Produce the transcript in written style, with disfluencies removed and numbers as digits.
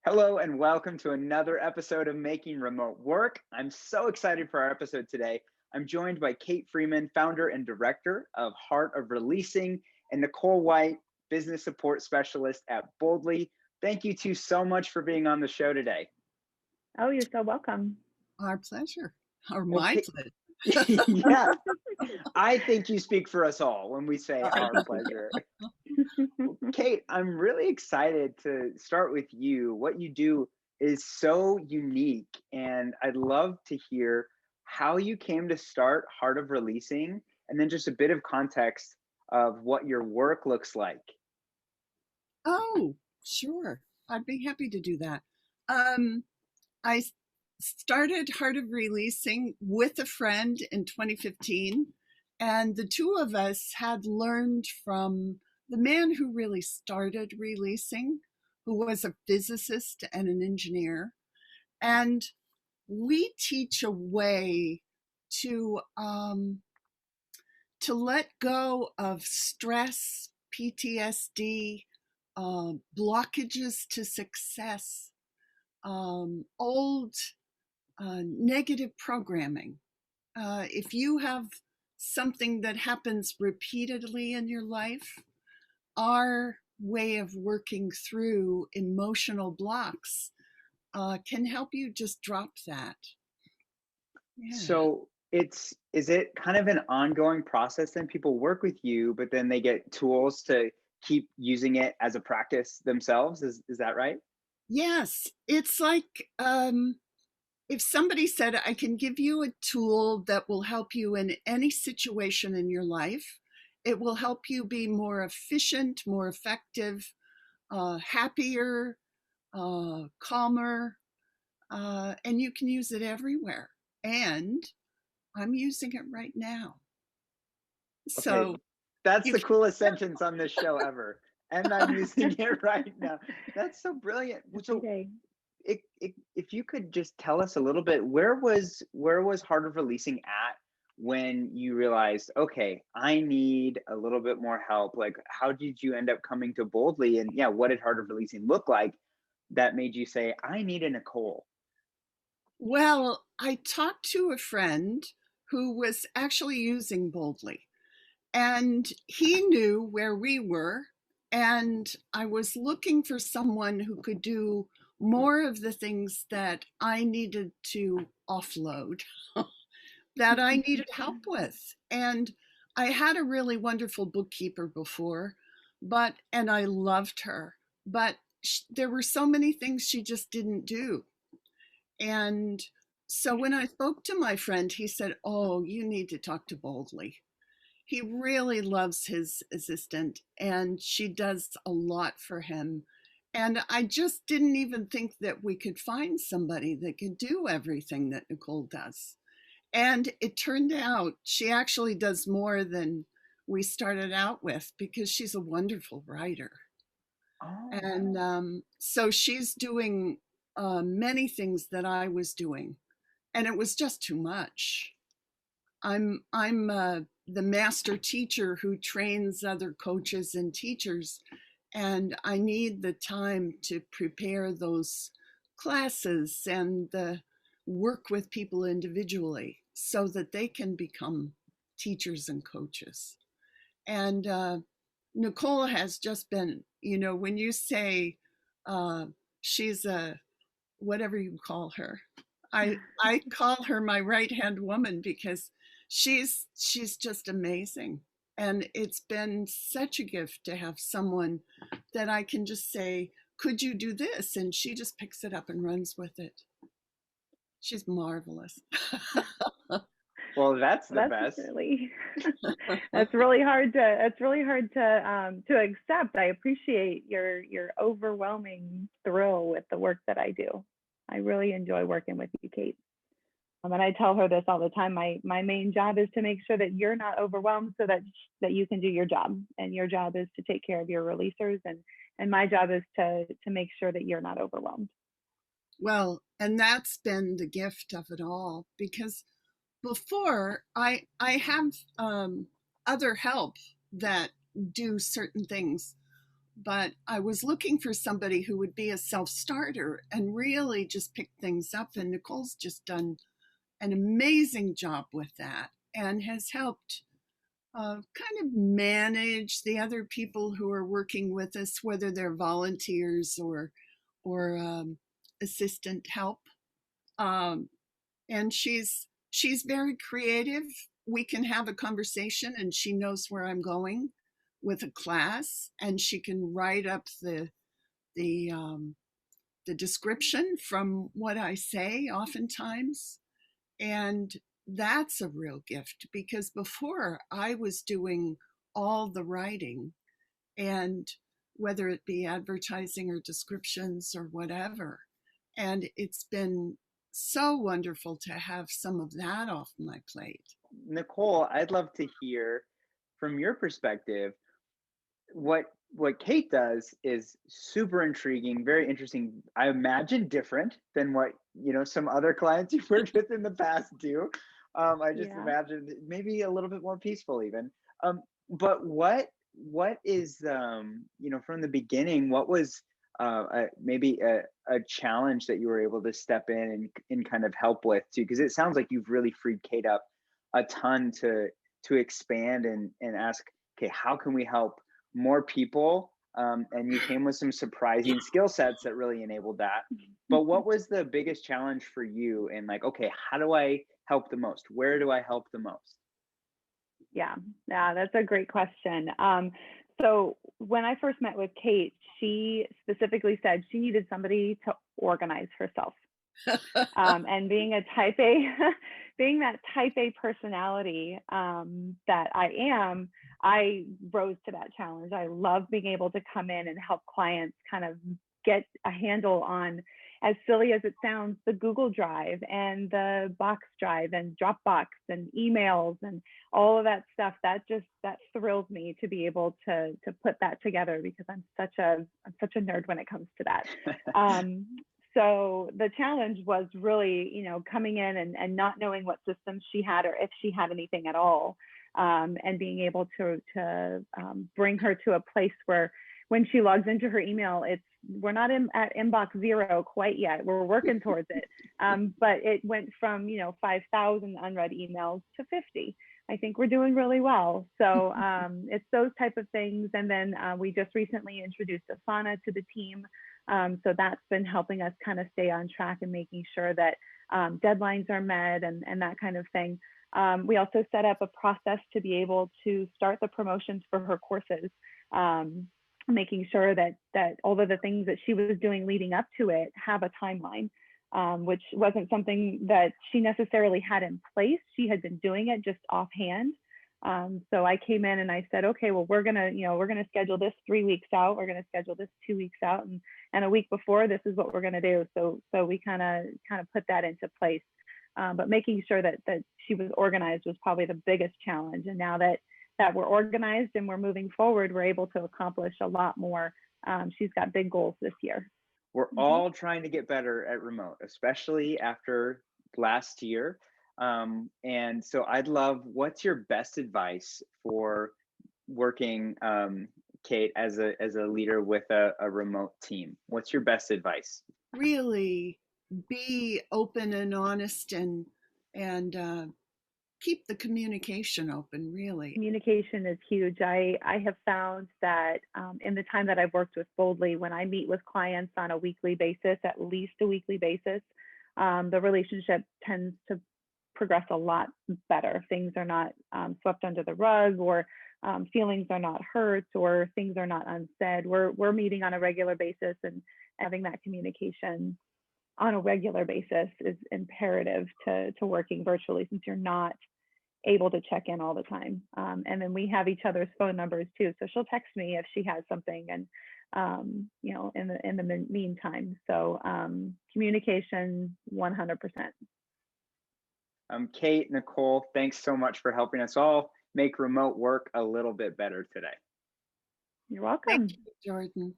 Hello and welcome to another episode of Making Remote Work. I'm so excited for our episode today. I'm joined by Kate Freeman, founder and director of Heart of Releasing, and Nicole White, business support specialist at Boldly. Thank you two so much for being on the show today. Oh, you're so welcome. Our pleasure, or Well, my pleasure. yeah, I think you speak for us all when we say our pleasure. Well, Kate, I'm really excited to start with you. What you do is so unique, and I'd love to hear how you came to start Heart of Releasing, and then just a bit of context of what your work looks like. Oh, sure. I'd be happy to do that. I started Heart of Releasing with a friend in 2015, and the two of us had learned from the man who really started releasing, who was a physicist and an engineer. And we teach a way to let go of stress, PTSD, blockages to success, old negative programming. If you have something that happens repeatedly in your life, our way of working through emotional blocks can help you just drop that. Yeah. So is it kind of an ongoing process then people work with you, but then they get tools to keep using it as a practice themselves? Is that right? Yes, it's like if somebody said, I can give you a tool that will help you in any situation in your life, it will help you be more efficient, more effective, happier, calmer, and you can use it everywhere. And I'm using it right now. Okay, So that's the if coolest sentence on this show ever. And I'm using it right now. That's so brilliant. Every So day. if you could just tell us a little bit, where was Heart of Releasing at when you realized, okay, I need a little bit more help? Like, how did you end up coming to Boldly? And yeah, what did Heart of Releasing look like that made you say, I need a Nicole? Well, I talked to a friend who was actually using Boldly, and he knew where we were. And I was looking for someone who could do more of the things that I needed to offload, that I needed help with. And I had a really wonderful bookkeeper before, and I loved her, but there were so many things she just didn't do. And so when I spoke to my friend, he said, Oh, you need to talk to Boldly. He really loves his assistant, and she does a lot for him. And I just didn't even think that we could find somebody that could do everything that Nicole does. And it turned out she actually does more than we started out with because she's a wonderful writer. Oh, And so she's doing many things that I was doing, and it was just too much. I'm the master teacher who trains other coaches and teachers, and I need the time to prepare those classes and work with people individually so that they can become teachers and coaches. And Nicole has just been, when you say she's a whatever you call her, I call her my right hand woman because she's just amazing. And it's been such a gift to have someone that I can just say, could you do this? And she just picks it up and runs with it. She's marvelous. well, that's the That's best. really that's really hard to accept. I appreciate your overwhelming thrill with the work that I do. I really enjoy working with you, Kate. And I tell her this all the time. My main job is to make sure that you're not overwhelmed, so that you can do your job. And your job is to take care of your releasers, and my job is to make sure that you're not overwhelmed. Well, and that's been the gift of it all because before I have other help that do certain things, but I was looking for somebody who would be a self-starter and really just pick things up. And Nicole's just done an amazing job with that and has helped kind of manage the other people who are working with us, whether they're volunteers or assistant help. Um, and she's very creative. We can have a conversation, and she knows where I'm going with a class, and she can write up the the description from what I say oftentimes. And that's a real gift because before I was doing all the writing, and whether it be advertising or descriptions or whatever. And it's been so wonderful to have some of that off my plate. Nicole, I'd love to hear from your perspective what Kate does is super intriguing, very interesting. I imagine different than what some other clients you've worked with in the past do. I just Yeah. imagine maybe a little bit more peaceful even. But what is from the beginning? What was maybe a challenge that you were able to step in and kind of help with too? Because it sounds like you've really freed Kate up a ton to expand and ask, okay, how can we help more people, and you came with some surprising skill sets that really enabled that. But what was the biggest challenge for you in like, okay, how do I help the most? Where do I help the most? Yeah, that's a great question. So when I first met with Kate, she specifically said she needed somebody to organize herself. And being a type A, being that type A personality that I am, I rose to that challenge. I love being able to come in and help clients kind of get a handle on, as silly as it sounds, the Google Drive and the Box Drive and Dropbox and emails and all of that stuff. That thrills me to be able to put that together because I'm such a nerd when it comes to that. So the challenge was really, coming in and not knowing what systems she had or if she had anything at all, and being able to bring her to a place where when she logs into her email, we're not at inbox 0 quite yet. We're working towards it, but it went from 5,000 unread emails to 50. I think we're doing really well. So it's those type of things. And then we just recently introduced Asana to the team. So that's been helping us kind of stay on track and making sure that deadlines are met and that kind of thing. We also set up a process to be able to start the promotions for her courses, making sure that all of the things that she was doing leading up to it have a timeline, which wasn't something that she necessarily had in place. She had been doing it just offhand. So I came in and I said, okay, well, we're gonna schedule this 3 weeks out. We're gonna schedule this 2 weeks out, and a week before, this is what we're gonna do. So we kind of put that into place. But making sure that she was organized was probably the biggest challenge. And now that we're organized and we're moving forward, we're able to accomplish a lot more. She's got big goals this year. We're all trying to get better at remote, especially after last year. And so I'd love, what's your best advice for working, Kate, as a leader with a remote team? What's your best advice? Really be open and honest and keep the communication open, really. Communication is huge. I have found that in the time that I've worked with Boldly, when I meet with clients on a weekly basis, at least a weekly basis, the relationship tends to progress a lot better. Things are not swept under the rug, or feelings are not hurt, or things are not unsaid. We're meeting on a regular basis, and having that communication on a regular basis is imperative to working virtually, since you're not able to check in all the time. And then we have each other's phone numbers too. So she'll text me if she has something, and in the meantime. So communication 100%. Kate, Nicole, thanks so much for helping us all make remote work a little bit better today. You're welcome. Thank you, Jordan.